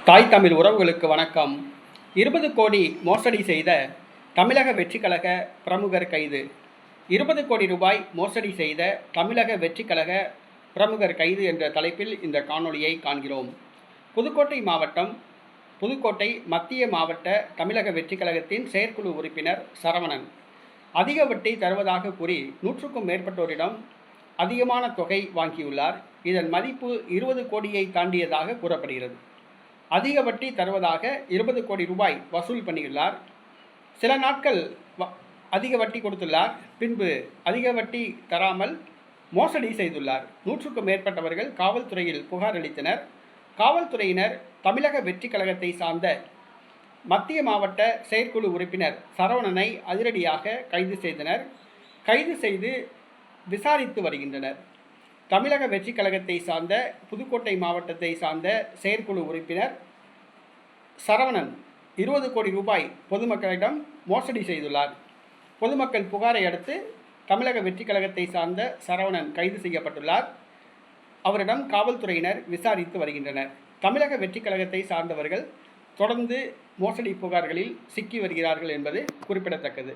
தாய் தமிழ் உறவுகளுக்கு வணக்கம். 20 கோடி மோசடி செய்த தமிழக வெற்றி கழக பிரமுகர் கைது. 20 கோடி ரூபாய் மோசடி செய்த தமிழக வெற்றி கழக பிரமுகர் கைது என்ற தலைப்பில் இந்த காணொளியை காண்கிறோம். புதுக்கோட்டை மாவட்டம் புதுக்கோட்டை மத்திய மாவட்ட தமிழக வெற்றி கழகத்தின் செயற்குழு உறுப்பினர் சரவணன் அதிக வட்டி தருவதாக கூறி 100க்கும் மேற்பட்டோரிடம் அதிகமான தொகை வாங்கியுள்ளார். இதன் மதிப்பு 20 கோடியை தாண்டியதாக கூறப்படுகிறது. அதிக வட்டி தருவதாக 20 கோடி ரூபாய் வசூல் பண்ணியுள்ளார். சில நாட்கள் அதிக வட்டி கொடுத்துள்ளார். பின்பு அதிக வட்டி தராமல் மோசடி செய்துள்ளார். 100க்கும் மேற்பட்டவர்கள் காவல்துறையில் புகார் அளித்தனர். காவல்துறையினர் தமிழக வெற்றி கழகத்தை சார்ந்த மத்திய மாவட்ட செயற்குழு உறுப்பினர் சரவணனை அதிரடியாக கைது செய்தனர். கைது செய்து விசாரித்து வருகின்றனர். தமிழக வெற்றி கழகத்தை சார்ந்த புதுக்கோட்டை மாவட்டத்தை சார்ந்த செயற்குழு உறுப்பினர் சரவணன் 20 கோடி ரூபாய் பொதுமக்களிடம் மோசடி செய்துள்ளார். பொதுமக்கள் புகாரை அடுத்து தமிழக வெற்றி கழகத்தை சார்ந்த சரவணன் கைது செய்யப்பட்டுள்ளார். அவரிடம் காவல்துறையினர் விசாரித்து வருகின்றனர். தமிழக வெற்றி கழகத்தை சார்ந்தவர்கள் தொடர்ந்து மோசடி புகார்களில் சிக்கி வருகிறார்கள் என்பது குறிப்பிடத்தக்கது.